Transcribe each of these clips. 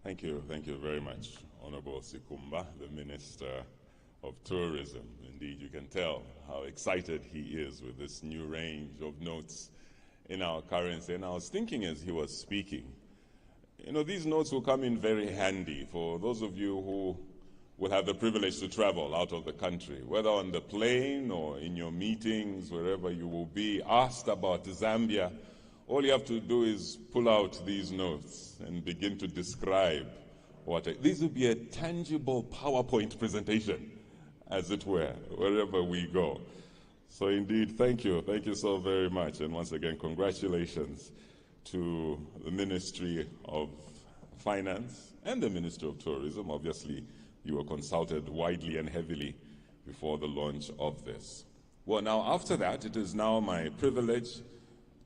Thank you very much, Honorable Sikumba, the Minister of Tourism. Indeed, you can tell how excited he is with this new range of notes in our currency. And I was thinking as he was speaking, you know, these notes will come in very handy for those of you who will have the privilege to travel out of the country, whether on the plane or in your meetings, wherever you will be asked about Zambia. All you have to do is pull out these notes and begin to describe this will be a tangible PowerPoint presentation, as it were, wherever we go. So indeed, thank you so very much. And once again, congratulations to the Ministry of Finance and the Ministry of Tourism. Obviously, you were consulted widely and heavily before the launch of this. Well, now after that, it is now my privilege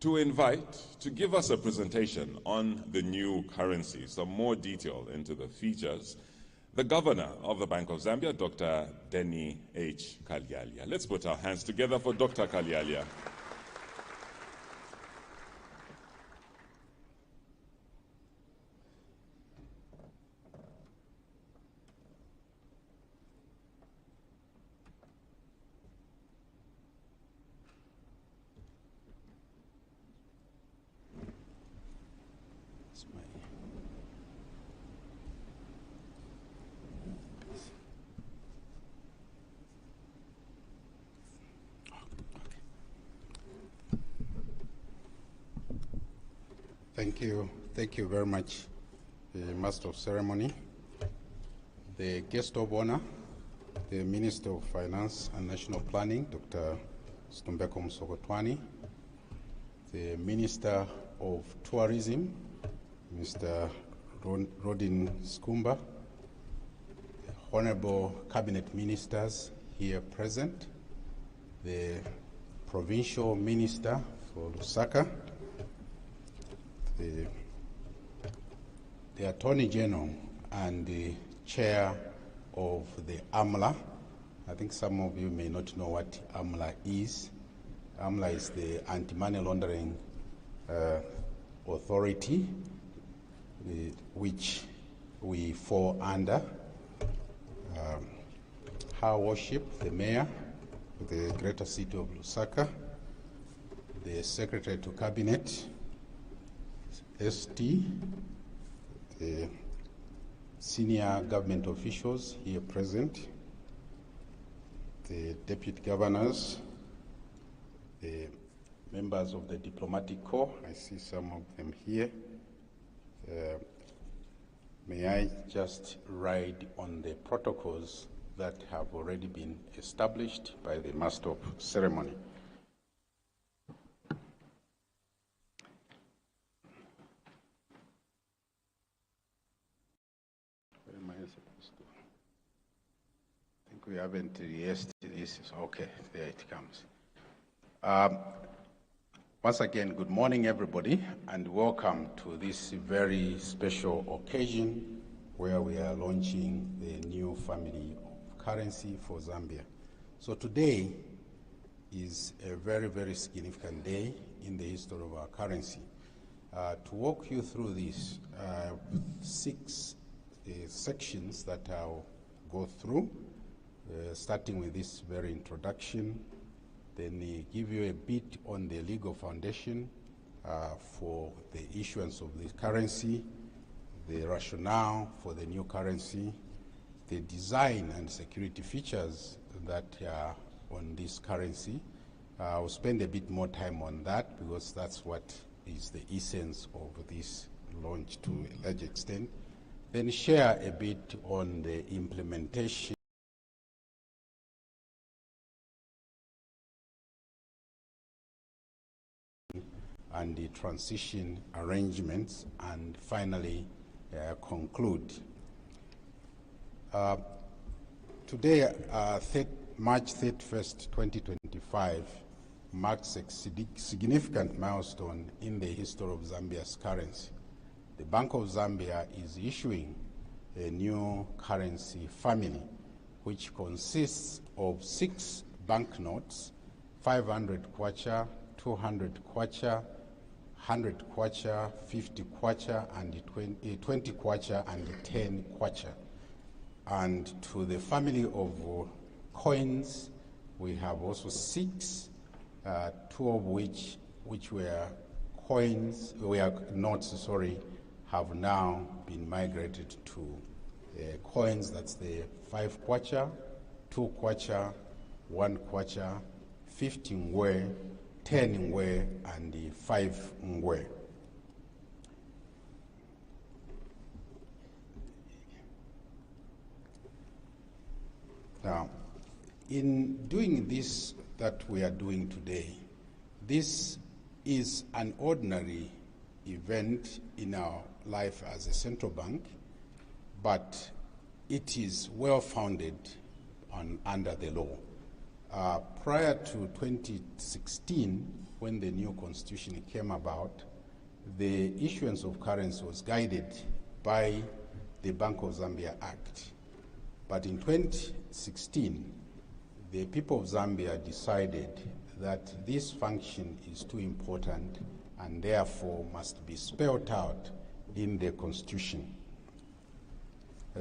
to invite to give us a presentation on the new currency, some more detail into the features, the Governor of the Bank of Zambia, Dr. Denny H. Kalyalia. Let's put our hands together for Dr. Kalyalia. Thank you very much, the Master of Ceremony, the guest of honor, the Minister of Finance and National Planning, Dr. Stumbeko Msogotwani, the Minister of Tourism, Mr. Rodin Skumba, the Honorable Cabinet Ministers here present, the Provincial Minister for Lusaka, the Attorney General and the Chair of the AMLA. I think some of you may not know what AMLA is. AMLA is the Anti-Money Laundering Authority, which we fall under. Her Worship, the Mayor of the Greater City of Lusaka, the Secretary to Cabinet, ST, the senior government officials here present, the deputy governors, the members of the diplomatic corps, I see some of them here. May I just ride on the protocols that have already been established by the Master of Ceremony. We haven't rehearsed this. Okay, there it comes. Once again, good morning, everybody, and welcome to this very special occasion where we are launching the new family of currency for Zambia. So today is a very, very significant day in the history of our currency. To walk you through this, 6 sections that I'll go through. Starting with this very introduction, then give you a bit on the legal foundation for the issuance of the currency, the rationale for the new currency, the design and security features that are on this currency. I'll spend a bit more time on that because that's what is the essence of this launch to a large extent. Then share a bit on the implementation and the transition arrangements, and finally conclude. Today, March 31st, 2025, marks a significant milestone in the history of Zambia's currency. The Bank of Zambia is issuing a new currency family, which consists of 6 banknotes, 500 Kwacha, 200 Kwacha, 100 Kwacha, 50 Kwacha, and 20 Kwacha, and 10 Kwacha. And to the family of coins, we have also 6, 2 of which were coins, were notes, sorry, have now been migrated to coins. That's the 5 Kwacha, 2 Kwacha, 1 Kwacha, 50 Ngwee, 10 Ngwee, and the 5 Ngwee. Now, in doing this that we are doing today, this is an ordinary event in our life as a central bank, but it is well founded under the law. Prior to 2016, when the new constitution came about, the issuance of currency was guided by the Bank of Zambia Act. But in 2016, the people of Zambia decided that this function is too important and therefore must be spelled out in the constitution.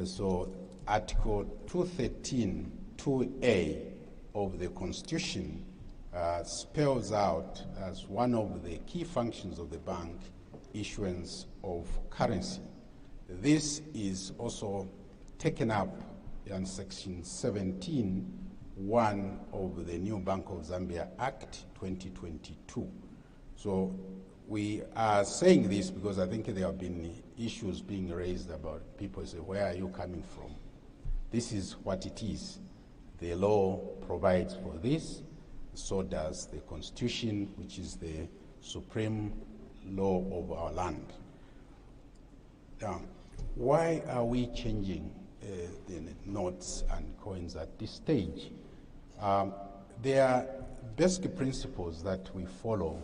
So Article 213, 2A of the constitution spells out as one of the key functions of the bank issuance of currency. This is also taken up in Section 17, 1 of the new Bank of Zambia Act 2022. So we are saying this because I think there have been issues being raised about people say, where are you coming from? This is what it is. The law provides for this, so does the Constitution, which is the supreme law of our land. Now, why are we changing the notes and coins at this stage? There are basic principles that we follow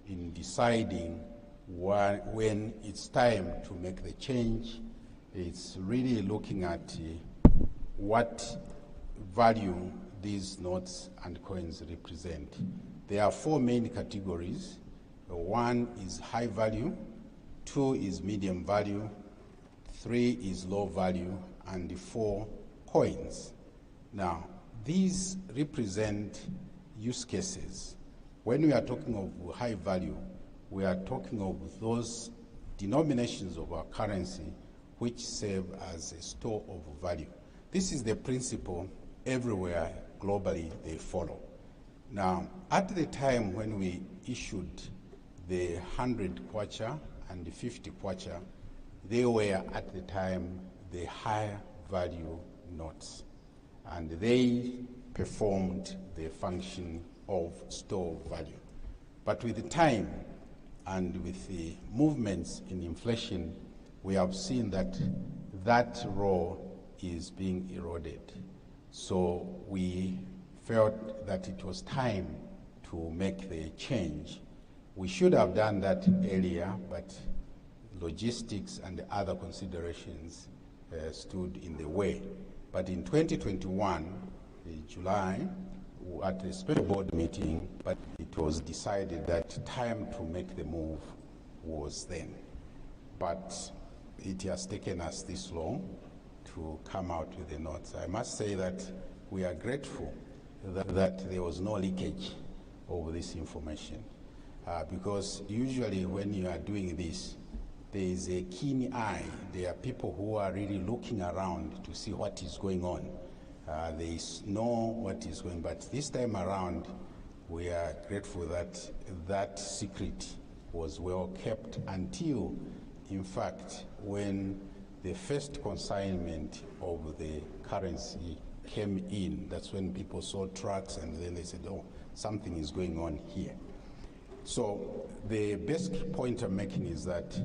in deciding when it's time to make the change. It's really looking at what value these notes and coins represent. There are 4 main categories. 1 is high value, 2 is medium value, 3 is low value, and 4 coins. Now, these represent use cases. When we are talking of high value, we are talking of those denominations of our currency which serve as a store of value. This is the principle everywhere globally they follow. Now, at the time when we issued the 100 Kwacha and the 50 Kwacha, they were at the time the higher value notes, and they performed the function of store value. But with the time and with the movements in inflation, we have seen that that role is being eroded. So we felt that it was time to make the change. We should have done that earlier, but logistics and other considerations stood in the way. But in 2021, in July, at a special board meeting, but it was decided that time to make the move was then. But it has taken us this long to come out with the notes. I must say that we are grateful that there was no leakage of this information, because usually when you are doing this, there is a keen eye. There are people who are really looking around to see what is going on. They know what is going on, but this time around, we are grateful that that secret was well kept until, in fact, when the first consignment of the currency came in. That's when people saw trucks and then they said, oh, something is going on here. So the basic point I'm making is that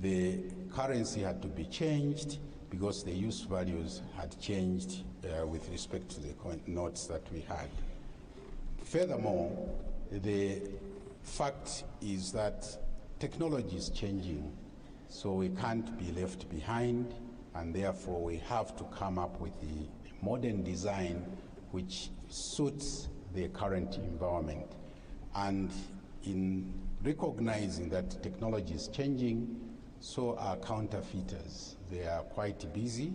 the currency had to be changed because the use values had changed with respect to the coin notes that we had. Furthermore, the fact is that technology is changing, so we can't be left behind, and therefore we have to come up with a modern design which suits the current environment. And in recognizing that technology is changing, so are counterfeiters. They are quite busy.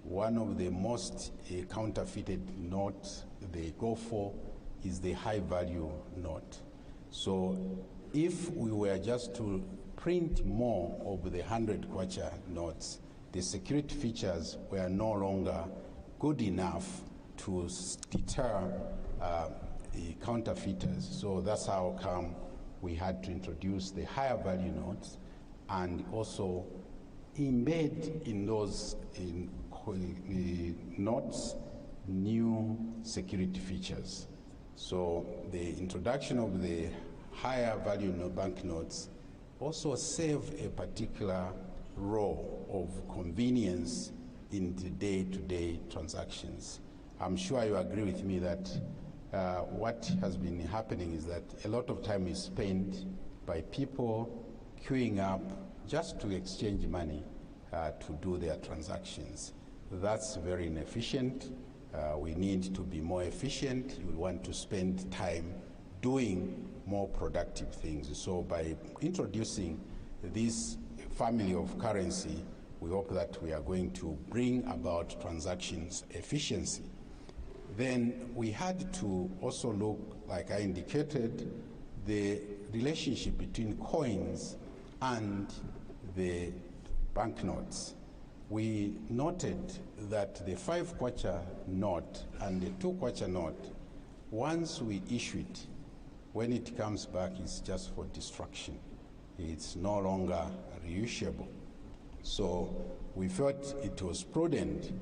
One of the most counterfeited notes they go for is the high-value note. So if we were just to print more of the 100 Kwacha notes, the security features were no longer good enough to deter counterfeiters. So that's how come we had to introduce the higher value notes and also embed in those notes new security features. So the introduction of the higher value banknotes also serve a particular role of convenience in the day-to-day transactions. I'm sure you agree with me that what has been happening is that a lot of time is spent by people queuing up just to exchange money to do their transactions. That's very inefficient. We need to be more efficient. We want to spend time doing more productive things. So by introducing this family of currency, we hope that we are going to bring about transactions efficiency. Then we had to also look, like I indicated, the relationship between coins and the banknotes. We noted that the 5 Kwacha note and the 2 Kwacha note, once we issue it, when it comes back, it's just for destruction. It's no longer reusable. So we felt it was prudent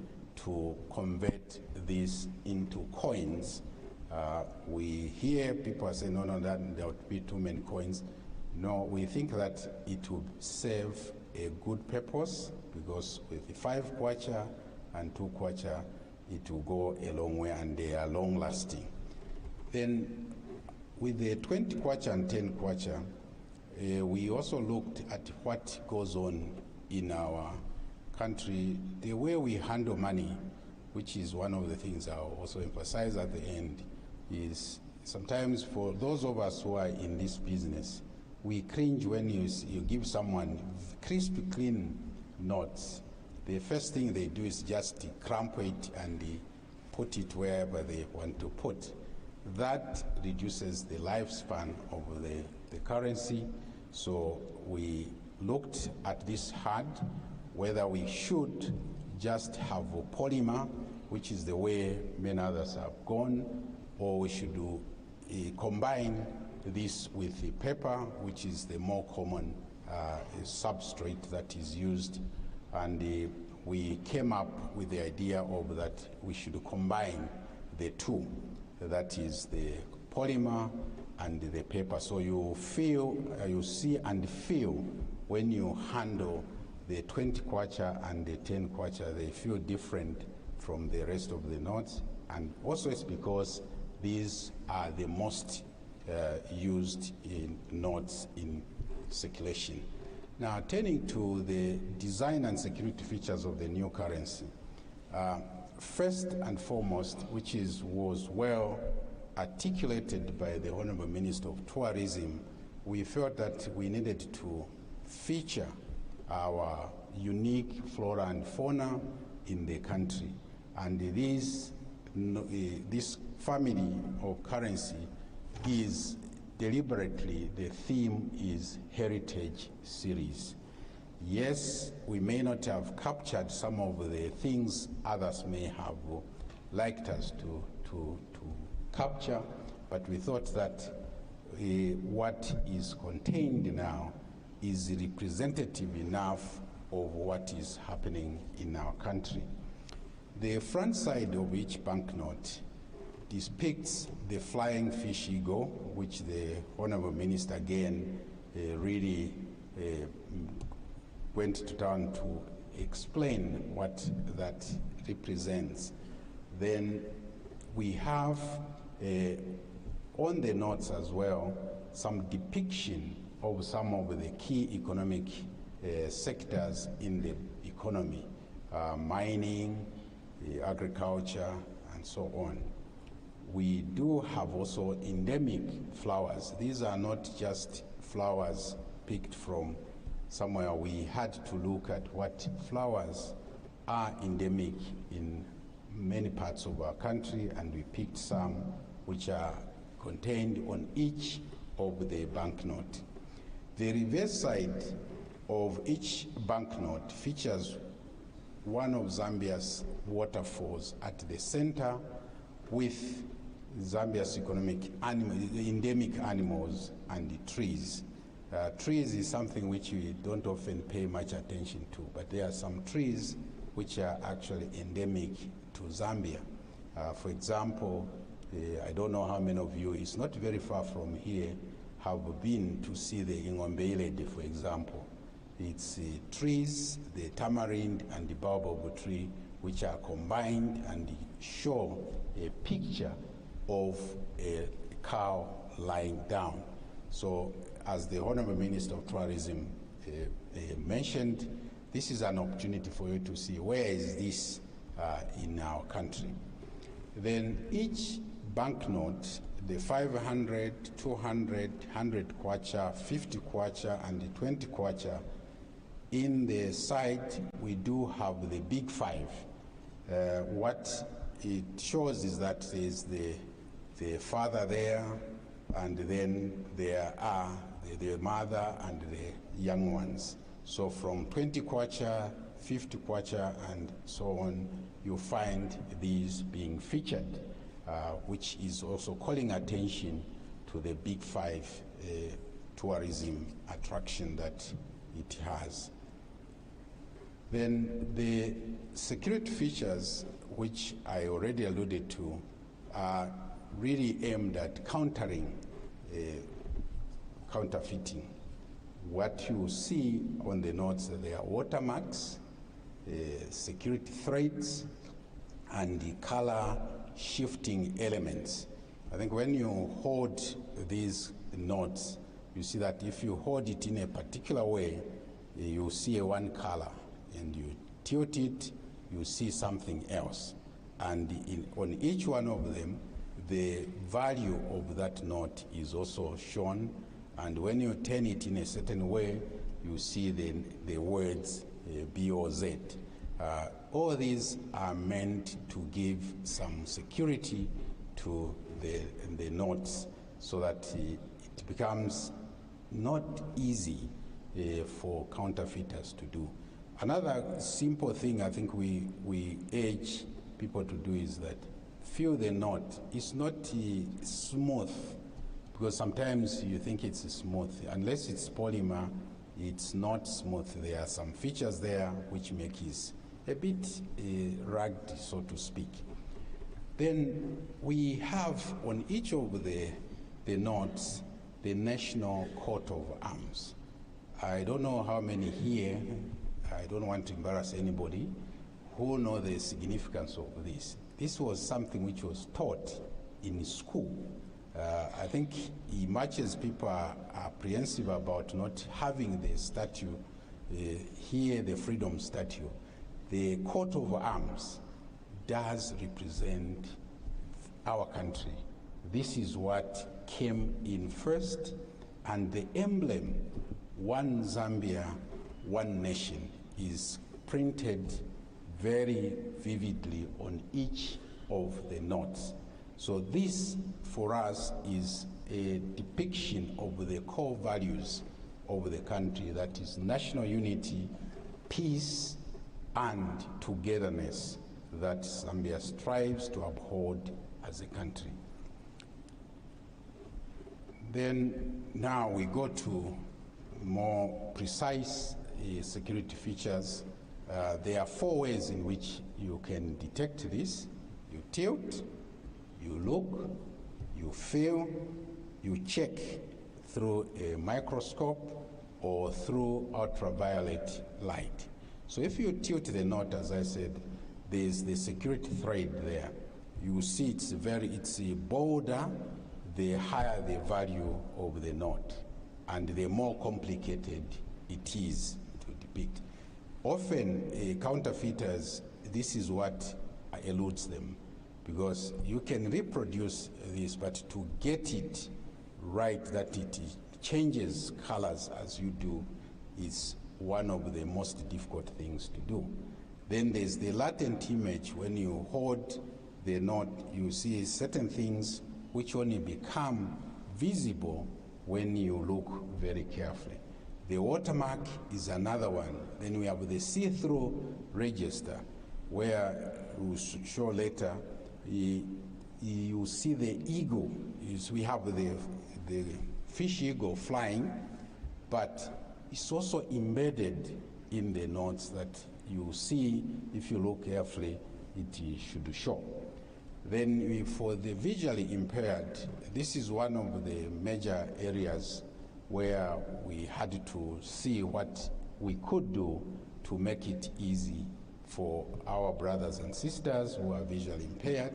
to convert this into coins. We hear people say, no, there would be too many coins. No, we think that it will serve a good purpose, because with the 5 Kwacha and 2 Kwacha, it will go a long way and they are long lasting. Then with the 20 Kwacha and 10 Kwacha, we also looked at what goes on in our country, the way we handle money, which is one of the things I'll also emphasize at the end, is sometimes for those of us who are in this business, we cringe when you give someone crisp, clean notes. The first thing they do is just crumple it and put it wherever they want to put. That reduces the lifespan of the currency. So we looked at this hard, whether we should just have a polymer, which is the way many others have gone, or we should combine this with the paper, which is the more common substrate that is used. And we came up with the idea of that we should combine the two, that is the polymer and the paper. So you feel, you see and feel when you handle the 20 Kwacha and the 10 Kwacha, they feel different from the rest of the notes. And also it's because these are the most used in notes in circulation. Now, turning to the design and security features of the new currency. First and foremost, which was well articulated by the Honorable Minister of Tourism, we felt that we needed to feature our unique flora and fauna in the country. And this family of currency is deliberately, the theme is Heritage Series. Yes, we may not have captured some of the things others may have liked us to capture, but we thought that what is contained now is representative enough of what is happening in our country. The front side of each banknote depicts the flying fish eagle, which the Honorable Minister again really went to town to explain what that represents. Then we have on the notes as well some depiction of some of the key economic sectors in the economy, mining, agriculture, and so on. We do have also endemic flowers. These are not just flowers picked from somewhere. We had to look at what flowers are endemic in many parts of our country, and we picked some which are contained on each of the banknote. The reverse side of each banknote features one of Zambia's waterfalls at the center with Zambia's endemic animals and the trees. Trees is something which we don't often pay much attention to, but there are some trees which are actually endemic to Zambia. For example, I don't know how many of you, it's not very far from here, have been to see the Ngwee, for example. It's trees, the tamarind and the baobab tree, which are combined and show a picture of a cow lying down. So, as the Honorable Minister of Tourism mentioned, this is an opportunity for you to see where is this in our country. Then each banknote, the 500, 200, 100 kwacha, 50 kwacha, and the 20 kwacha, in the side we do have the big five. What it shows is that there's the father there, and then there are the mother and the young ones. So from 20 kwacha, 50 kwacha, and so on, you find these being featured, which is also calling attention to the big five tourism attraction that it has. Then the security features, which I already alluded to, are really aimed at countering counterfeiting. What you see on the notes, there are watermarks, security threads, and the color shifting elements. I think when you hold these notes, you see that if you hold it in a particular way, you see one color, and you tilt it, you see something else. And on each one of them, the value of that note is also shown, and when you turn it in a certain way, you see the words B or Z. All these are meant to give some security to the notes so that it becomes not easy for counterfeiters to do. Another simple thing I think we urge people to do is that feel the note. It's not smooth, because sometimes you think it's smooth. Unless it's polymer, it's not smooth. There are some features there which make it a bit rugged, so to speak. Then we have on each of the notes the National Coat of Arms. I don't know how many here, I don't want to embarrass anybody, who know the significance of this. This was something which was taught in school. I think much as people are apprehensive about not having the statue, here the freedom statue, the coat of arms does represent our country. This is what came in first, and the emblem, one Zambia, one nation, is printed very vividly on each of the notes. So this, for us, is a depiction of the core values of the country, that is national unity, peace, and togetherness that Zambia strives to uphold as a country. Then now we go to more precise security features. There are 4 ways in which you can detect this. You tilt, you look, you feel, you check through a microscope or through ultraviolet light. So if you tilt the note, as I said, there's the security thread there. You see it's bolder the higher the value of the note, and the more complicated it is to depict. Often counterfeiters, this is what eludes them, because you can reproduce this, but to get it right, that it changes colors as you do is one of the most difficult things to do. Then there's the latent image. When you hold the note, you see certain things which only become visible when you look very carefully. The watermark is another one. Then we have the see-through register, where we'll show later, you see the eagle. We have the fish eagle flying, but it's also embedded in the notes that you see. If you look carefully, it should show. Then for the visually impaired, this is one of the major areas where we had to see what we could do to make it easy for our brothers and sisters who are visually impaired.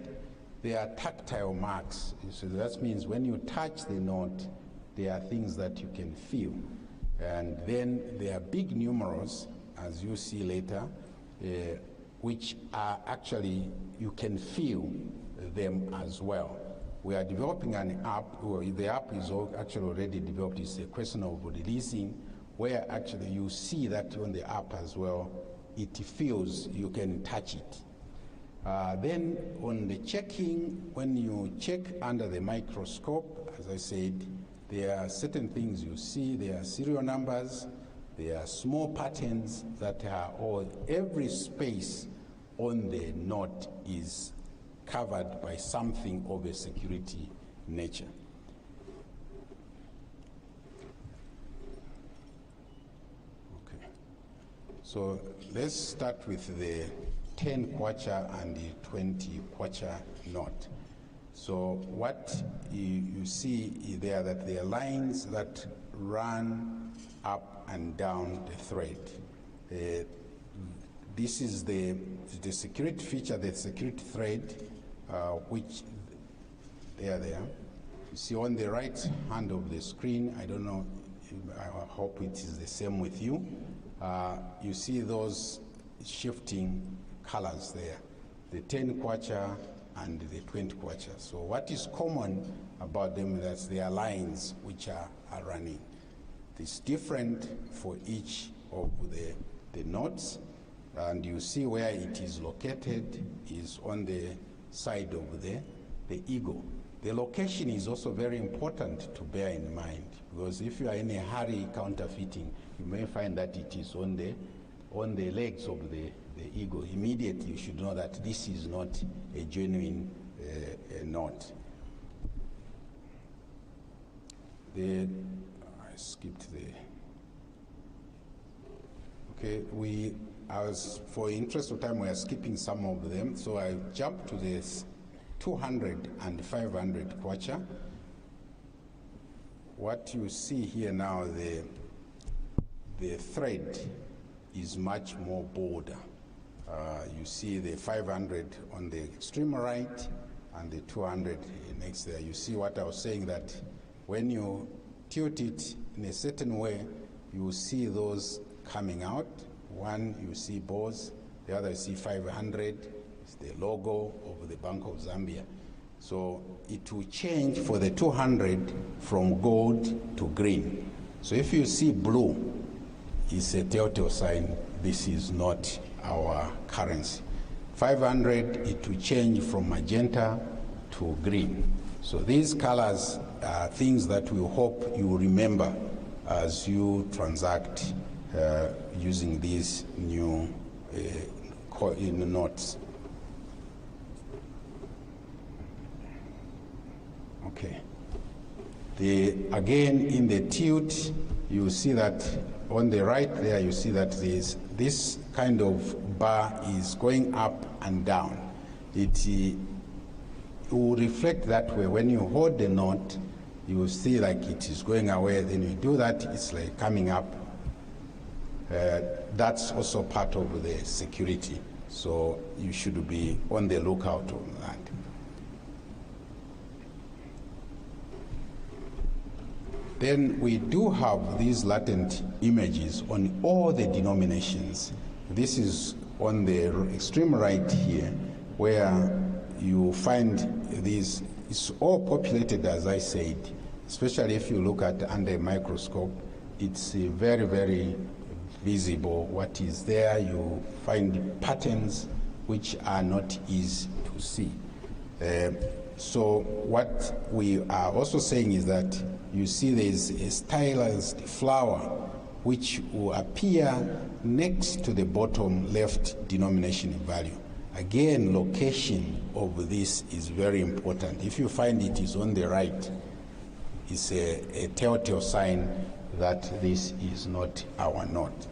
There are tactile marks. So that means when you touch the note, there are things that you can feel. And then there are big numerals, as you see later, which are actually, you can feel them as well. We are developing an app, or the app is actually already developed. It's a question of releasing, where actually you see that on the app as well, it feels, you can touch it. Then on the checking, when you check under the microscope, as I said, there are certain things you see. There are serial numbers, there are small patterns that are all, every space on the note is covered by something of a security nature. Okay, so let's start with the 10 Kwacha and the 20 Kwacha note. So what you see there, that there are lines that run up and down the thread. This is the security feature, the security thread, which they are there. You see on the right hand of the screen, I don't know, I hope it is the same with you. You see those shifting colors there, the 10 Kwacha and the 20 Kwacha. So what is common about them is that they are lines which are running. It's different for each of the nodes, and you see where it is located is on the side of the eagle. The location is also very important to bear in mind, because if you are in a hurry counterfeiting, you may find that it is on the legs of the eagle. Immediately you should know that this is not a genuine knot. I skipped the. Okay, for interest of time, we are skipping some of them, so I jumped to this 200 and 500 Kwacha. What you see here now, the thread is much more bolder. You see the 500 on the extreme right and the 200 next there. You see what I was saying, that when you tilt it in a certain way, you will see those coming out. One, you see balls, the other you see 500, it's the logo of the Bank of Zambia. So it will change for the 200 from gold to green. So if you see blue, it's a telltale sign this is not our currency. 500, it will change from magenta to green. So these colors are things that we hope you remember as you transact using these new notes. Okay. Again, in the tilt, you see that on the right there, you see that this kind of bar is going up and down. It will reflect that way. When you hold the note, you will see like it is going away. Then you do that, it's like coming up. That's also part of the security. So you should be on the lookout on that. Then we do have these latent images on all the denominations. This is on the extreme right here, where you find these, it's all populated, as I said, especially if you look at under a microscope, it's very, very visible what is there. You find patterns which are not easy to see. So what we are also saying is that you see there is a stylized flower which will appear next to the bottom left denomination value. Again, location of this is very important. If you find it is on the right, it's a telltale sign that this is not our note.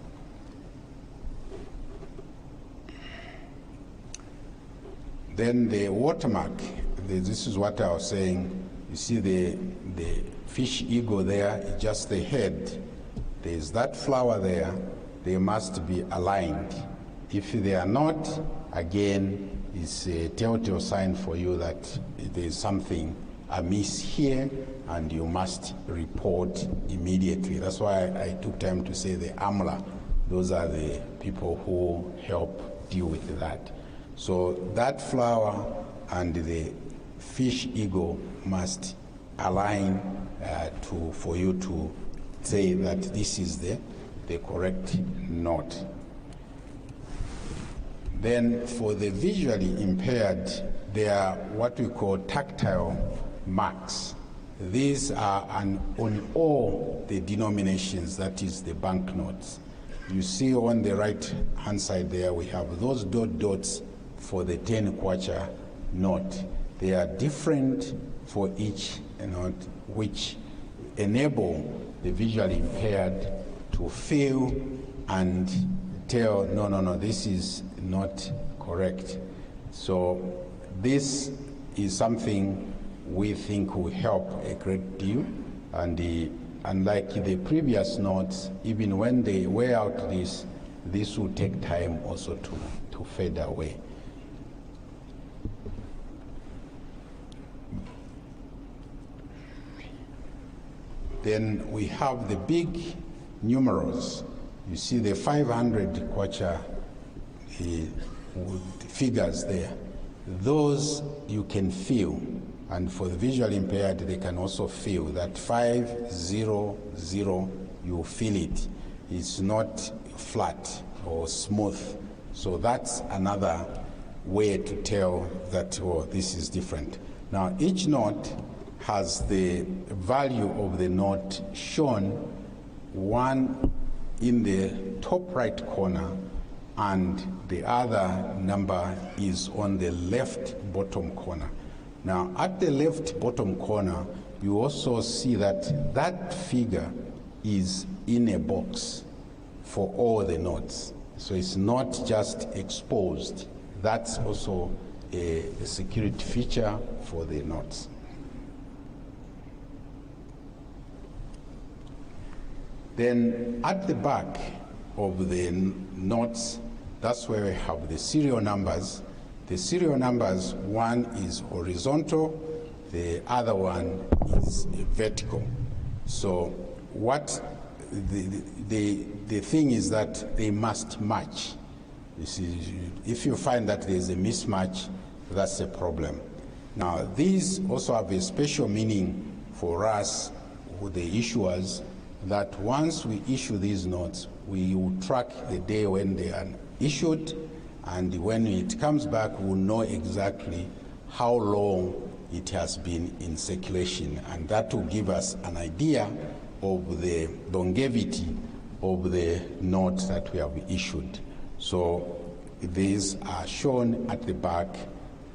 Then the watermark, this is what I was saying. You see the fish ego there, just the head. There's that flower there. They must be aligned. If they are not, again, it's a telltale sign for you that there's something amiss here, and you must report immediately. That's why I took time to say the AMLA. Those are the people who help deal with that. So that flower and the fish ego must align for you to say that this is the correct knot. Then for the visually impaired, there are what we call tactile marks. These are on all the denominations, that is the banknotes. You see on the right hand side there, we have those dots for the 10 Kwacha note. They are different for each note, which enable the visually impaired to feel and tell, no, this is not correct. So this is something we think will help a great deal. And unlike the previous notes, even when they wear out this will take time also to fade away. Then we have the big numerals. You see the 500 Kwacha figures there. Those you can feel, and for the visually impaired, they can also feel that 500, you feel it. It's not flat or smooth. So that's another way to tell that, oh, this is different. Now, each note has the value of the note shown, one in the top right corner, and the other number is on the left bottom corner. Now, at the left bottom corner, you also see that that figure is in a box for all the notes. So it's not just exposed. That's also a security feature for the notes. Then at the back of the notes, that's where we have the serial numbers. The serial numbers, one is horizontal, the other one is vertical. So what the thing is that they must match. You see, if you find that there's a mismatch, that's a problem. Now, these also have a special meaning for us, with the issuers, that once we issue these notes, we will track the day when they are issued, and when it comes back, we'll know exactly how long it has been in circulation, and that will give us an idea of the longevity of the notes that we have issued. So these are shown at the back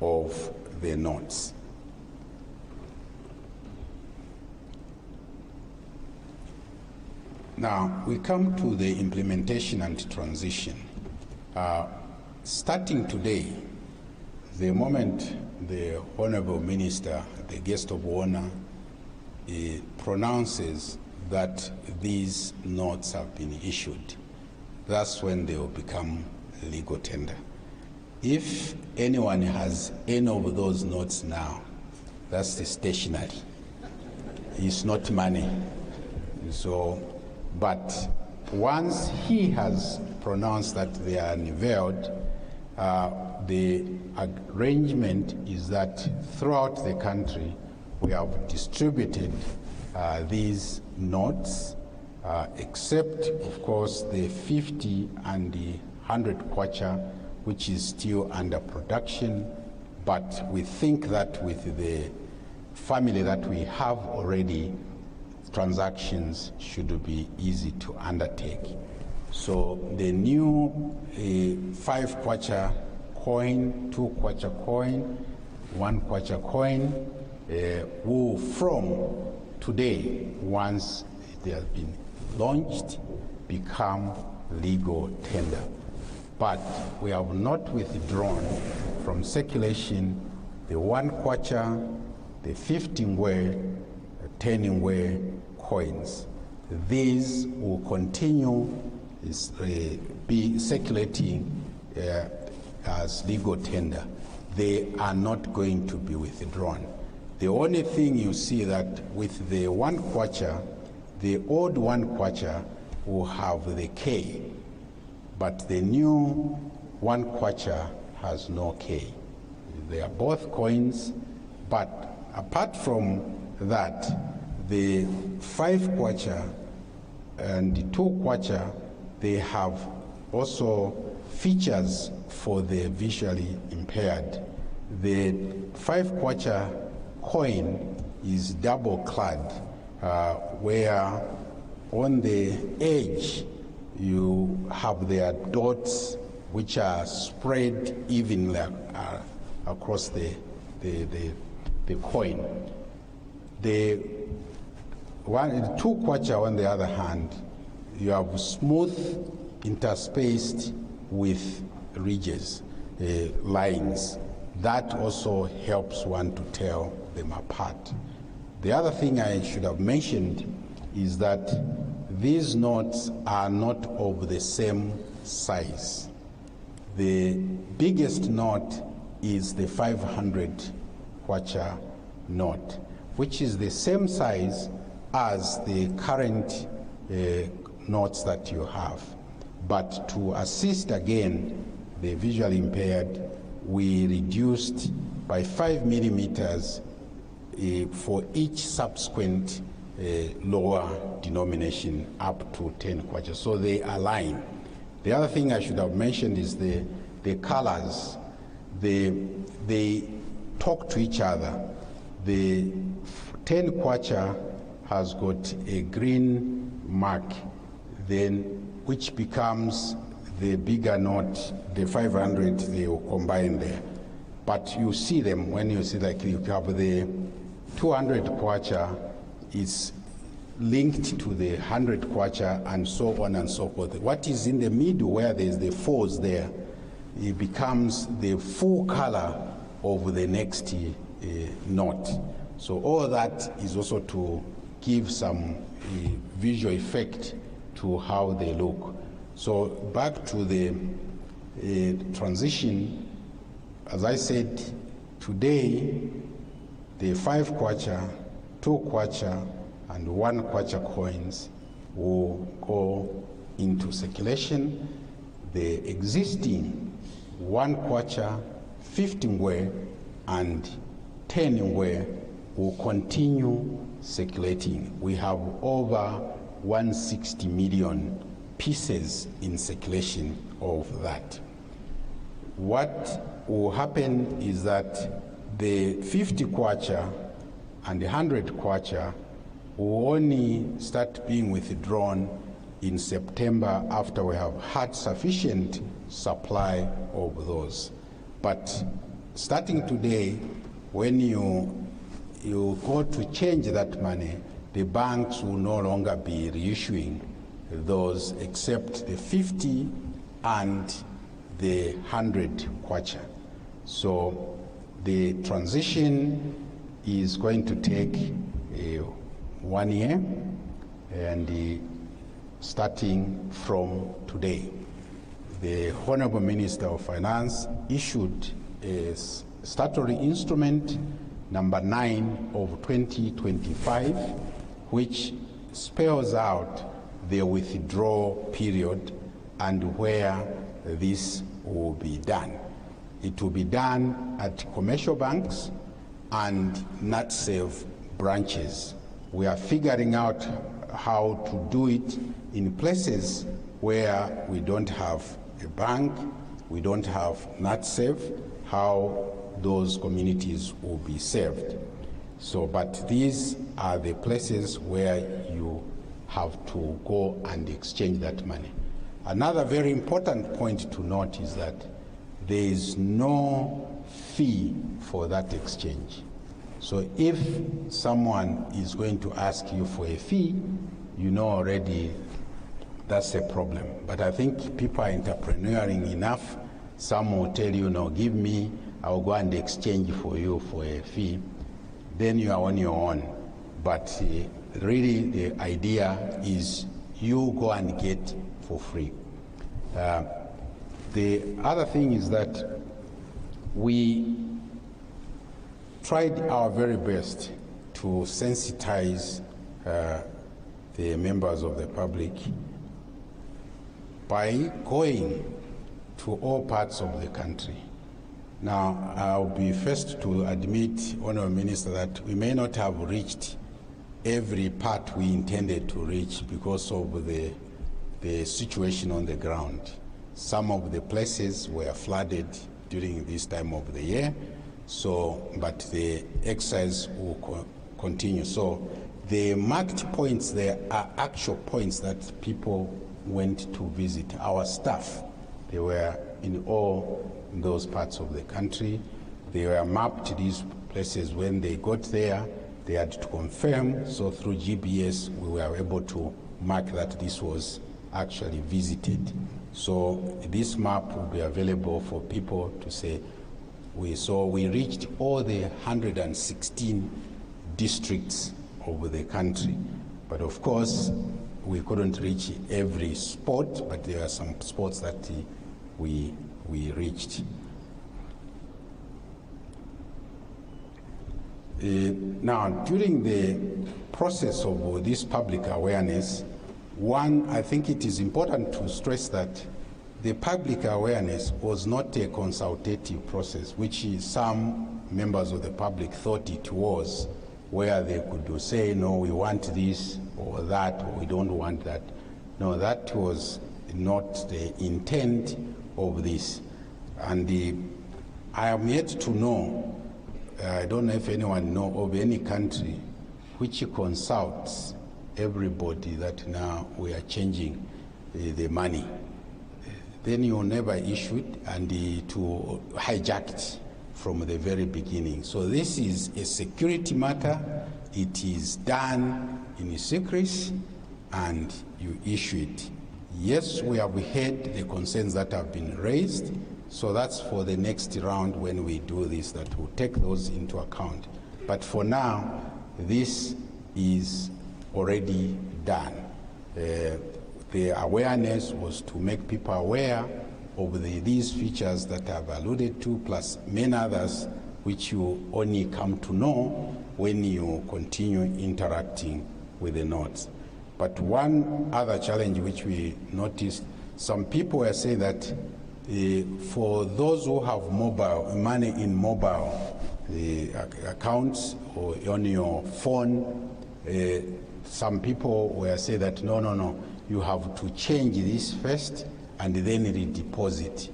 of the notes. Now, we come to the implementation and transition. Starting today, the moment the Honorable Minister, the guest of honor, pronounces that these notes have been issued, that's when they will become legal tender. If anyone has any of those notes now, that's the stationery. It's not money. So, but once he has pronounced that they are unveiled, the arrangement is that throughout the country we have distributed these notes, except, of course, the 50 and the 100 Kwacha, which is still under production. But we think that with the family that we have already, transactions should be easy to undertake. So the new 5 Kwacha coin, 2 Kwacha coin, 1 Kwacha coin will from today, once they have been launched, become legal tender. But we have not withdrawn from circulation the 1 Kwacha, the 50 Ngwee, 10 Ngwee coins. These will continue be circulating as legal tender. They are not going to be withdrawn. The only thing you see that with the 1 Kwacha, the old 1 Kwacha will have the K, but the new 1 Kwacha has no K. They are both coins, but apart from that, the 5 Kwacha and the 2 Kwacha, they have also features for the visually impaired. The 5 Kwacha coin is double clad, where on the edge you have their dots which are spread evenly across the coin. The 2 Kwacha, on the other hand, you have smooth interspaced with ridges, lines. That also helps one to tell them apart. The other thing I should have mentioned is that these notes are not of the same size. The biggest note is the 500 Kwacha note, which is the same size as the current notes that you have. But to assist again the visually impaired, we reduced by 5 millimeters for each subsequent lower denomination up to 10 Kwacha. So they align. The other thing I should have mentioned is the colors. They talk to each other. The 10 Kwacha has got a green mark, then which becomes the bigger note, the 500, they will combine there. But you see them when you see, like you have the 200 Kwacha is linked to the 100 Kwacha and so on and so forth. What is in the middle, where there's the 4s there, it becomes the full color of the next note. So all that is also to give some visual effect to how they look. So back to the transition, as I said, today the 5 Kwacha, 2 Kwacha, and 1 Kwacha coins will go into circulation. The existing 1 Kwacha, 50 Ngwee, and 10 Ngwee will continue circulating. We have over 160 million pieces in circulation of that. What will happen is that the 50 Kwacha and the 100 Kwacha will only start being withdrawn in September after we have had sufficient supply of those. But starting today, when you go to change that money, the banks will no longer be reissuing those except the 50 and the 100 Kwacha. So the transition is going to take 1 year, and starting from today. The Honorable Minister of Finance issued a statutory instrument number 9 of 2025, which spells out the withdrawal period and where this will be done. It will be done at commercial banks and NatSave branches We are figuring out how to do it in places where we don't have a bank, we don't have NatSafe, how those communities will be served. So, but these are the places where you have to go and exchange that money. Another very important point to note is that there is no fee for that exchange. So if someone is going to ask you for a fee, you know already that's a problem. But I think people are entrepreneuring enough. Some will tell you, no, give me, I'll go and exchange for you for a fee. Then you are on your own. But really the idea is you go and get for free. The other thing is that we tried our very best to sensitize the members of the public by going to all parts of the country. Now, I'll be first to admit, Honourable Minister, that we may not have reached every part we intended to reach because of the situation on the ground. Some of the places were flooded during this time of the year, so, but the exercise will continue. So the marked points there are actual points that people went to visit. Our staff, they were in all those parts of the country. They were mapped these places. When they got there, they had to confirm. So through GPS, we were able to mark that this was actually visited. So this map will be available for people to say, we reached all the 116 districts of the country. But of course, we couldn't reach every spot, but there are some spots that we reached. Now, during the process of this public awareness, I think it is important to stress that the public awareness was not a consultative process, which some members of the public thought it was, where they could say, no, we want this or that, or we don't want that. No, that was not the intent of this. And I am yet to know, I don't know if anyone knows of any country which consults everybody that now we are changing the money. Then you never issue it and to hijack it from the very beginning. So this is a security matter. It is done in secrecy and you issue it. Yes, we have heard the concerns that have been raised. So that's for the next round when we do this, that we'll take those into account. But for now, this is already done. The awareness was to make people aware of these features that I've alluded to, plus many others which you only come to know when you continue interacting with the notes. But one other challenge which we noticed, some people were saying that for those who have money in mobile accounts or on your phone, some people were saying that no, you have to change this first and then redeposit.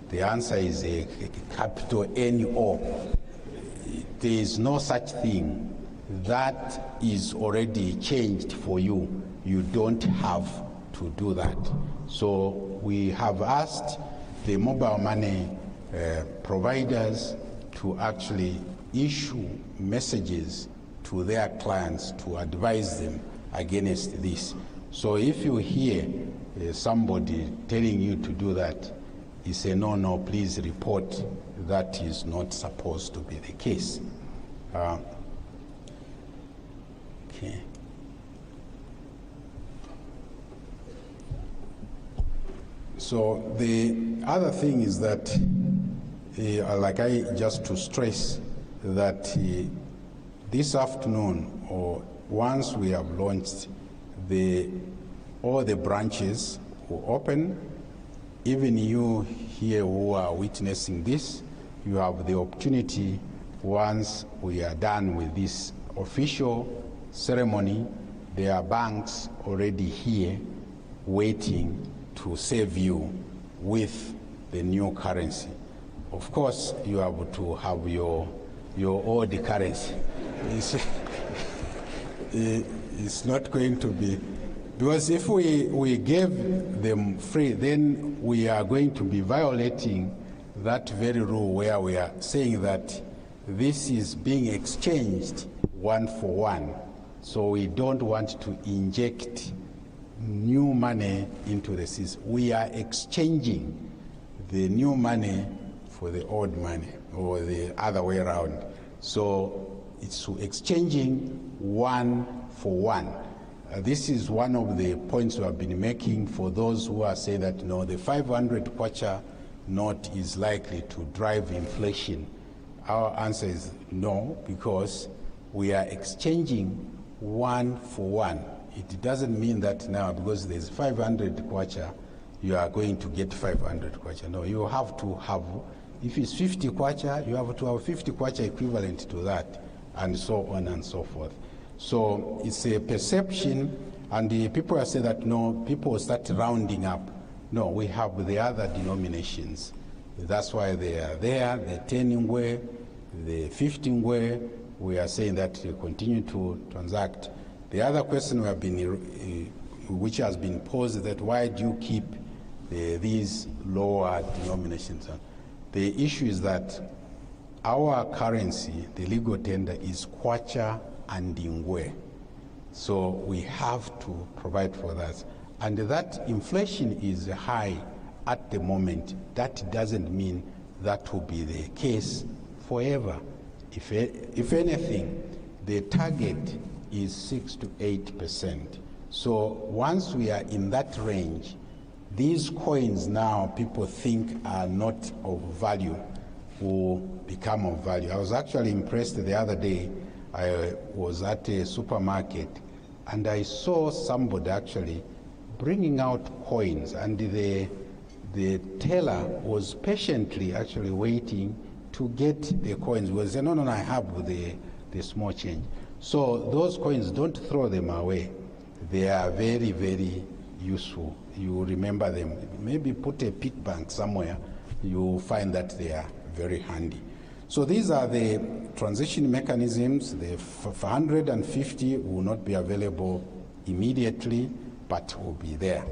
The answer is a capital N-O. There is no such thing. That is already changed for you. You don't have to do that. So we have asked the mobile money providers to actually issue messages to their clients to advise them against this. So if you hear somebody telling you to do that, you say, no, please report. That is not supposed to be the case. Okay. So the other thing is that, like just to stress that this afternoon, or once we have launched, all the branches will open. Even you here who are witnessing this, you have the opportunity, once we are done with this official ceremony, there are banks already here waiting to serve you with the new currency. Of course, you have to have your old currency. It's not going to be, because if we gave them free, then we are going to be violating that very rule where we are saying that this is being exchanged one for one. So we don't want to inject new money into the system. We are exchanging the new money for the old money, or the other way around. So it's exchanging one for one. This is one of the points we have been making for those who are saying that no, the 500 Kwacha note is likely to drive inflation. Our answer is no, because we are exchanging one for one. It doesn't mean that now because there's 500 Kwacha, you are going to get 500 Kwacha. No, you have to have, if it's 50 Kwacha, you have to have 50 Kwacha equivalent to that, and so on and so forth. So it's a perception, and the people are saying that no, people start rounding up. No, we have the other denominations. That's why they are there, the 10 Ngwee, the 15 Ngwee. We are saying that they continue to transact. The other question we have been, which has been posed, is that why do you keep these lower denominations? The issue is that our currency, the legal tender, is Kwacha and Ngwee. So we have to provide for that. And that inflation is high at the moment. That doesn't mean that will be the case forever. If anything, the target is 6 to 8%. So once we are in that range, these coins now people think are not of value will become of value. I was actually impressed the other day. I was at a supermarket and I saw somebody actually bringing out coins, and the teller was patiently actually waiting to get the coins. He said, no, I have the small change. So those coins, don't throw them away. They are very, very useful. You remember them. Maybe put a pit bank somewhere. You find that they are very handy. So these are the transition mechanisms. The 450 will not be available immediately, but will be there.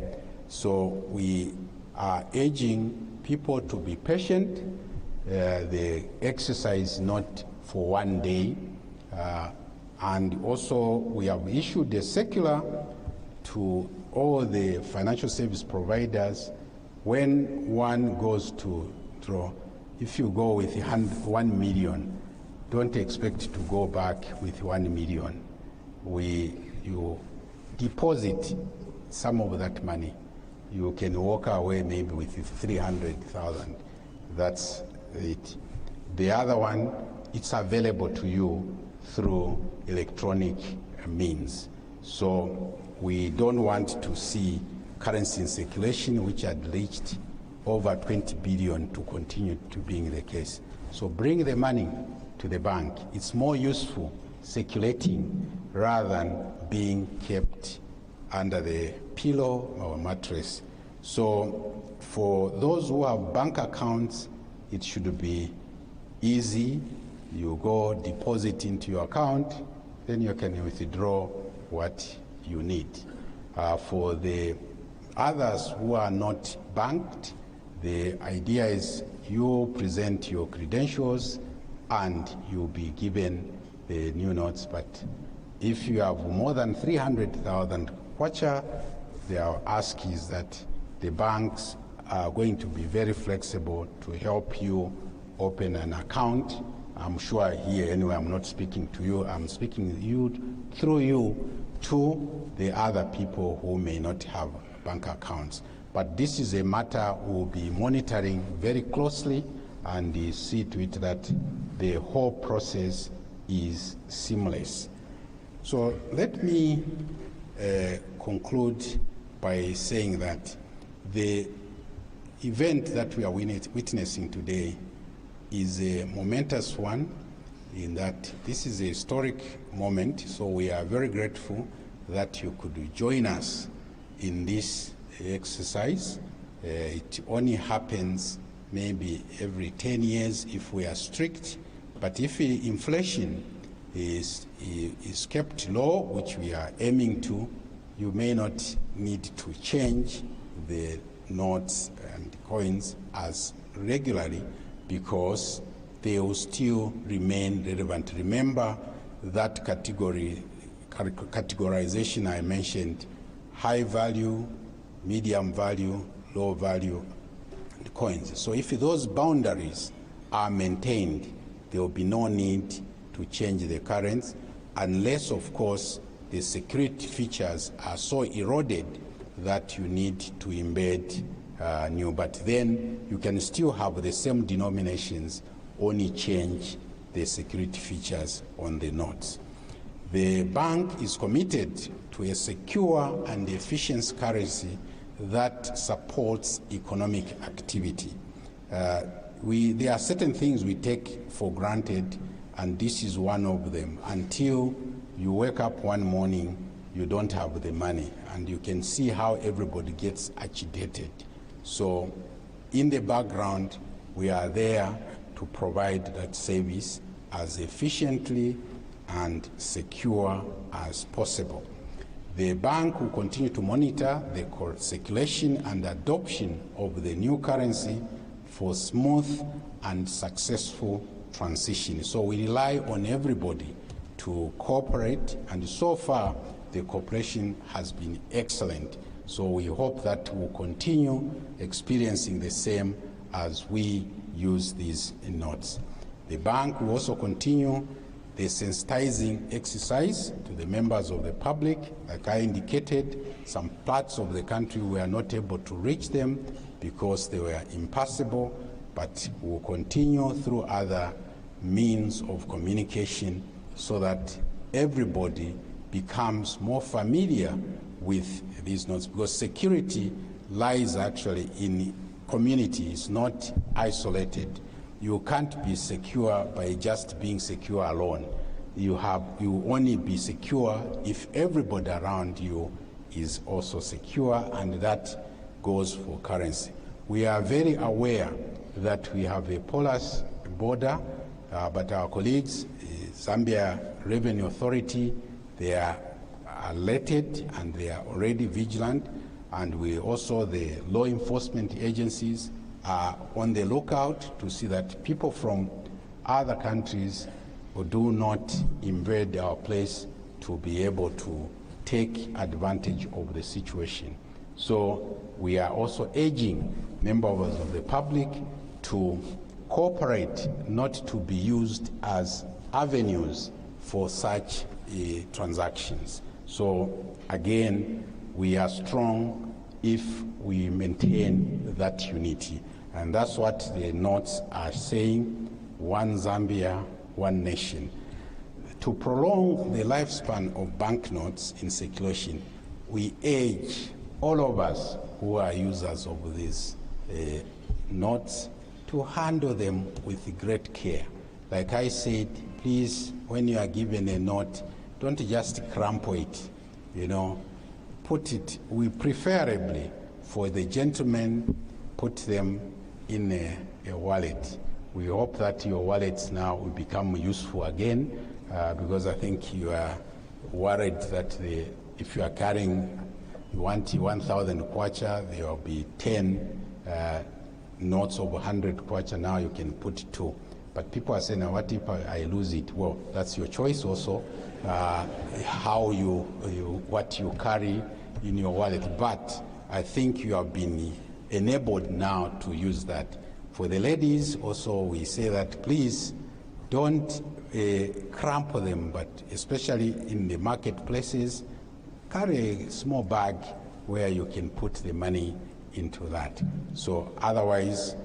So we are urging people to be patient. The exercise not for one day. And also we have issued a circular to all the financial service providers. When one goes to draw, if you go with 1 million, don't expect to go back with 1 million. You deposit some of that money. You can walk away maybe with 300,000. That's it. The other one, it's available to you through electronic means. So we don't want to see currency in circulation, which had reached over 20 billion, to continue to being the case. So bring the money to the bank. It's more useful circulating rather than being kept under the pillow or mattress. So for those who have bank accounts, it should be easy. You go deposit into your account, then you can withdraw what you need. For the others who are not banked, the idea is you present your credentials and you'll be given the new notes. But if you have more than 300,000 Kwacha, their ask is that the banks are going to be very flexible to help you open an account. I'm sure here, anyway, I'm not speaking to you, I'm speaking through you to the other people who may not have bank accounts. But this is a matter we'll be monitoring very closely and see to it that the whole process is seamless. So let me conclude by saying that the event that we are witnessing today is a momentous one. in that this is a historic moment, so we are very grateful that you could join us in this exercise. It only happens maybe every 10 years if we are strict, but if inflation is kept low, which we are aiming to, you may not need to change the notes and coins as regularly because they will still remain relevant. Remember that categorization I mentioned: high value, medium value, low value coins. So if those boundaries are maintained, there will be no need to change the currency, unless, of course, the security features are so eroded that you need to embed new. But then you can still have the same denominations, only change the security features on the notes. The bank is committed to a secure and efficient currency that supports economic activity. There are certain things we take for granted, and this is one of them. Until you wake up one morning, you don't have the money, and you can see how everybody gets agitated. So in the background, we are there to provide that service as efficiently and secure as possible. The bank will continue to monitor the circulation and adoption of the new currency for smooth and successful transition. So we rely on everybody to cooperate, and so far the cooperation has been excellent. So we hope that we'll continue experiencing the same as we use these notes. The bank will also continue the sensitizing exercise to the members of the public. Like I indicated, some parts of the country we are not able to reach them because they were impassable, but we'll continue through other means of communication so that everybody becomes more familiar with these notes, because security lies actually in communities, not isolated. You can't be secure by just being secure alone. You only be secure if everybody around you is also secure, and that goes for currency. We are very aware that we have a porous border, but our colleagues, Zambia Revenue Authority, they are alerted and they are already vigilant, and we also, the law enforcement agencies, are on the lookout to see that people from other countries who do not invade our place to be able to take advantage of the situation. So we are also urging members of the public to cooperate, not to be used as avenues for such transactions. So again, we are strong if we maintain that unity. And that's what the notes are saying: one Zambia, one nation. To prolong the lifespan of banknotes in circulation, we urge all of us who are users of these notes to handle them with great care. Like I said, please, when you are given a note, don't just crumple it, put it, we preferably, for the gentlemen, put them in a wallet. We hope that your wallets now will become useful again, because I think you are worried that if you are carrying 1,000 Kwacha, there will be 10 notes of 100 Kwacha. Now you can put 2. But people are saying, what if I lose it? Well, that's your choice also, what you carry in your wallet. But I think you have been enabled now to use that. For the ladies also, we say that please don't crumple them, but especially in the marketplaces, carry a small bag where you can put the money into that. So otherwise,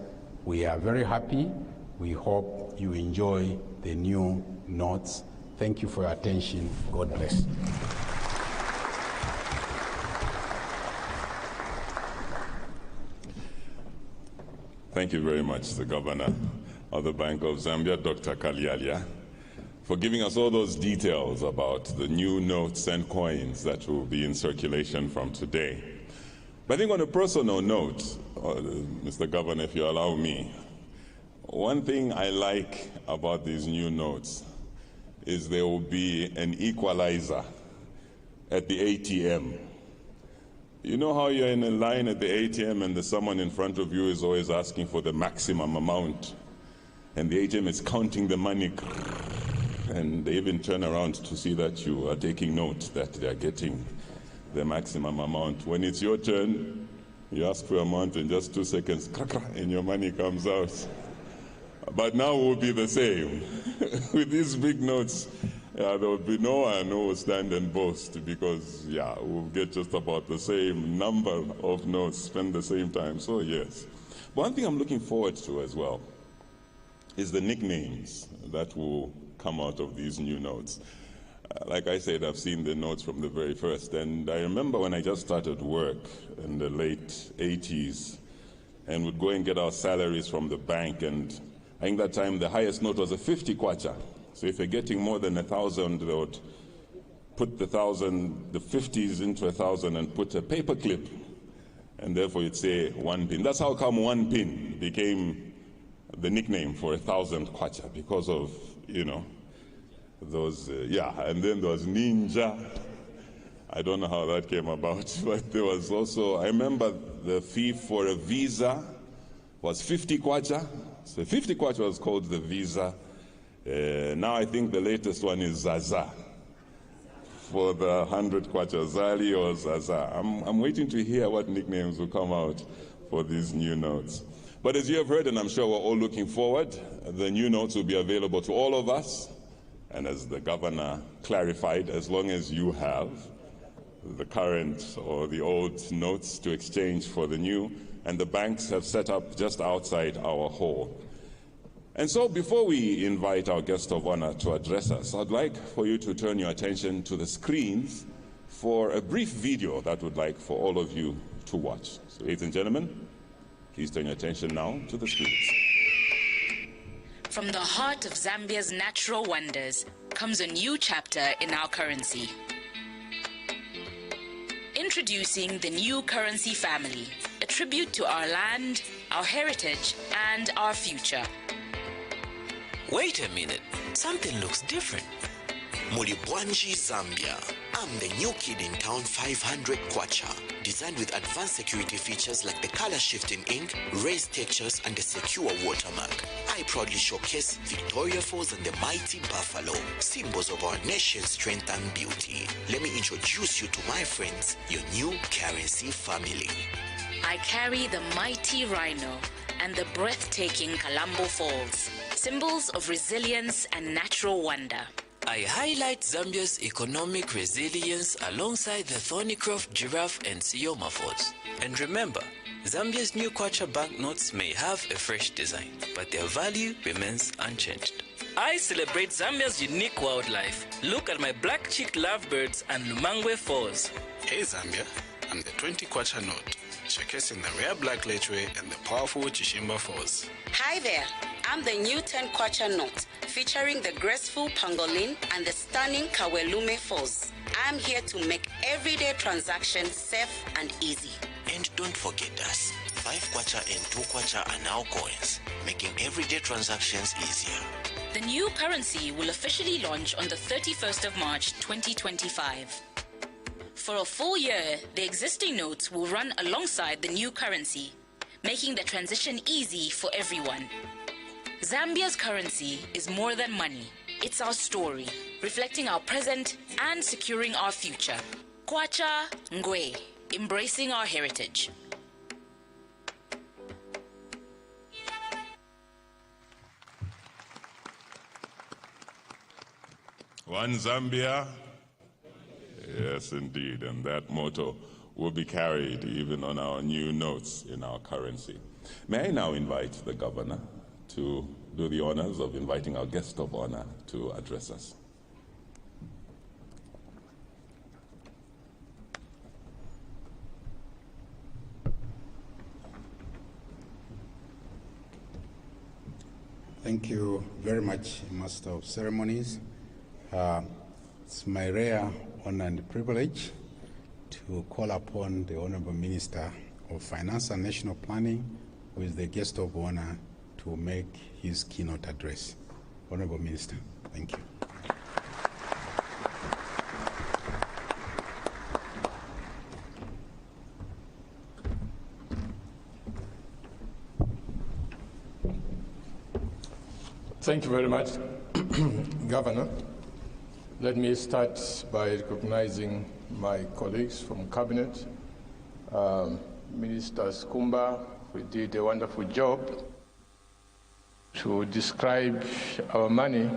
we are very happy. We hope you enjoy the new notes. Thank you for your attention. God bless. Thank you very much, the Governor of the Bank of Zambia, Dr. Kalyalia. for giving us all those details about the new notes and coins that will be in circulation from today. But I think on a personal note, Mr. Governor, if you allow me, one thing I like about these new notes is there will be an equalizer at the ATM. You know how you're in a line at the ATM and there's someone in front of you is always asking for the maximum amount, and the ATM is counting the money, and they even turn around to see that you are taking note that they are getting the maximum amount. When it's your turn, you ask for amount in just 2 seconds, and your money comes out. But now it will be the same. With these big notes, there will be no one who will stand and boast, because, we'll get just about the same number of notes, spend the same time. So, yes. One thing I'm looking forward to as well is the nicknames that will come out of these new notes. Like I said, I've seen the notes from the very first, and I remember when I just started work in the late 80s and would go and get our salaries from the bank, and I think that time the highest note was a 50 Kwacha. So if you're getting more than 1,000, they would put the 50s into 1,000 and put a paper clip, and therefore you'd say 1 pin. That's how come 1 pin became the nickname for 1,000 Kwacha, because of, those, and then there was Ninja. I don't know how that came about, but there was also, I remember the fee for a visa was 50 Kwacha. So 50 Kwacha was called the visa. Now I think the latest one is Zaza for the 100 Kwacha, Zali or Zaza. I'm waiting to hear what nicknames will come out for these new notes. But as you have heard, and I'm sure we're all looking forward, the new notes will be available to all of us. And as the governor clarified, as long as you have the current or the old notes to exchange for the new, and the banks have set up just outside our hall. And so before we invite our guest of honor to address us, I'd like for you to turn your attention to the screens for a brief video that we'd like for all of you to watch. So, ladies and gentlemen, please turn your attention now to the screens. From the heart of Zambia's natural wonders comes a new chapter in our currency. Introducing the new currency family, a tribute to our land, our heritage, and our future. Wait a minute, something looks different. Mulibwanji, Zambia. I'm the new kid in town, 500 Kwacha. Designed with advanced security features like the color shifting ink, raised textures, and a secure watermark. I proudly showcase Victoria Falls and the mighty buffalo, symbols of our nation's strength and beauty. Let me introduce you to my friends, your new currency family. I carry the mighty rhino and the breathtaking Kalambo Falls, symbols of resilience and natural wonder. I highlight Zambia's economic resilience alongside the Thornycroft Giraffe and Sioma Falls. And remember, Zambia's new Kwacha banknotes may have a fresh design, but their value remains unchanged. I celebrate Zambia's unique wildlife. Look at my black-cheeked lovebirds and Ngwee Falls. Hey Zambia, I'm the 20 Kwacha note, showcasing the rare black lechwe and the powerful Chishimba Falls. Hi there, I'm the new 10 Kwacha note, featuring the graceful pangolin and the stunning Kawelume Falls. I'm here to make everyday transactions safe and easy. And don't forget us, 5 Kwacha and 2 Kwacha are now coins, making everyday transactions easier. The new currency will officially launch on the 31st of March 2025. For a full year, the existing notes will run alongside the new currency, making the transition easy for everyone. Zambia's currency is more than money. It's our story, reflecting our present and securing our future. Kwacha Ngwee, embracing our heritage. One Zambia. Yes, indeed, and that motto will be carried even on our new notes in our currency. May I now invite the governor to do the honors of inviting our guest of honor to address us. Thank you very much, Master of Ceremonies. It's my rare honor and privilege to call upon the Honorable Minister of Finance and National Planning, who is the guest of honor, to make his keynote address. Honorable Minister, thank you. Thank you very much, Governor. Let me start by recognizing my colleagues from Cabinet. Minister Skumba, who did a wonderful job to describe our money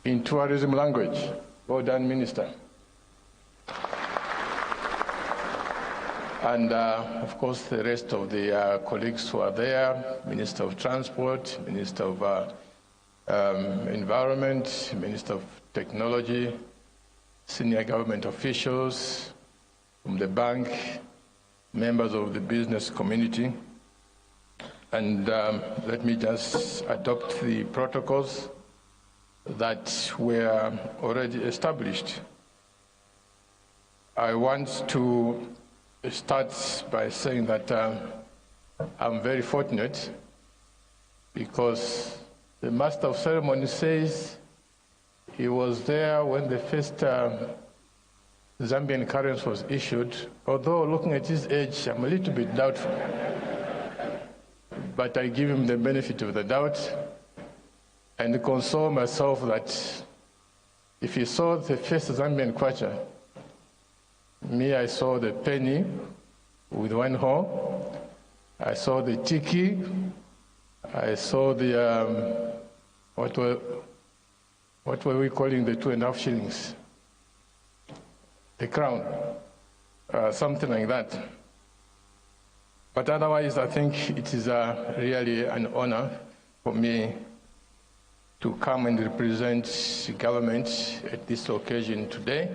in tourism language. Well done, Minister. And of course, the rest of the colleagues who are there, Minister of Transport, Minister of Environment, Minister of Technology, senior government officials from the bank, members of the business community. And let me just adopt the protocols that were already established. I want to start by saying that I'm very fortunate because the Master of Ceremony says he was there when the first Zambian currency was issued, although looking at his age, I'm a little bit doubtful. But I give him the benefit of the doubt and console myself that if he saw the first Zambian kwacha, me, I saw the penny with one hole. I saw the tiki. I saw the, what were we calling the 2.5 shillings? The crown, something like that. But otherwise, I think it is really an honor for me to come and represent the government at this occasion today.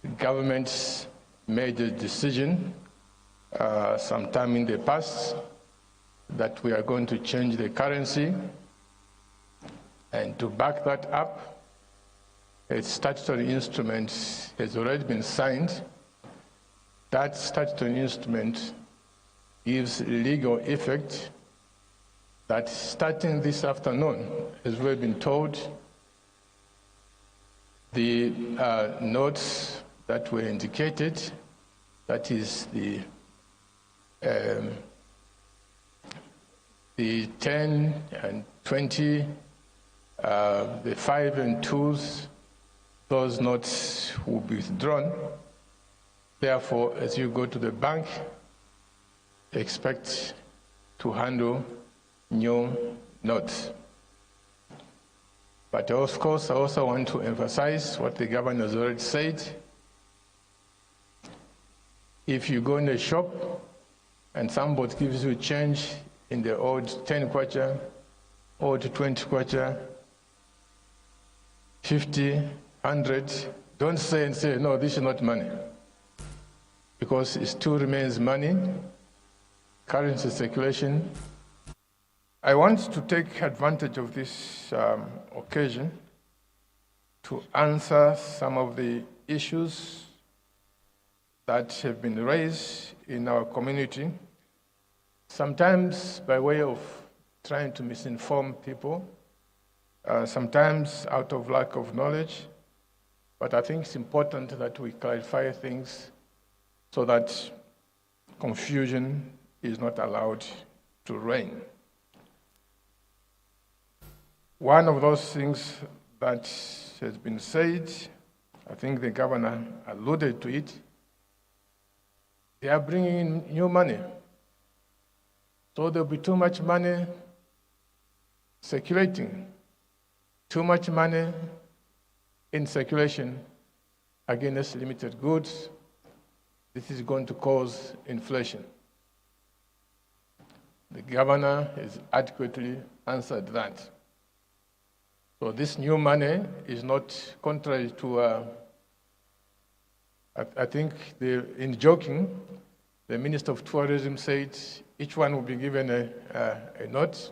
The government made a decision sometime in the past that we are going to change the currency, and to back that up, a statutory instrument has already been signed. That statutory instrument gives legal effect that starting this afternoon, as we've been told, the notes that were indicated, that is the 10 and 20, the 5 and 2s, those notes will be withdrawn. Therefore, as you go to the bank, expect to handle new notes. But of course, I also want to emphasize what the governor has already said. If you go in a shop and somebody gives you change in the old 10 kwacha, old 20 kwacha, 50, 100, don't say and say, no, this is not money. Because it still remains money, currency circulation. I want to take advantage of this occasion to answer some of the issues that have been raised in our community, sometimes by way of trying to misinform people, sometimes out of lack of knowledge. But I think it's important that we clarify things so that confusion is not allowed to reign. One of those things that has been said, I think the governor alluded to it, they are bringing in new money. So there'll be too much money circulating, too much money in circulation against limited goods. This is going to cause inflation. The governor has adequately answered that. So this new money is not contrary to, I think in joking, the Minister of Tourism said each one will be given a note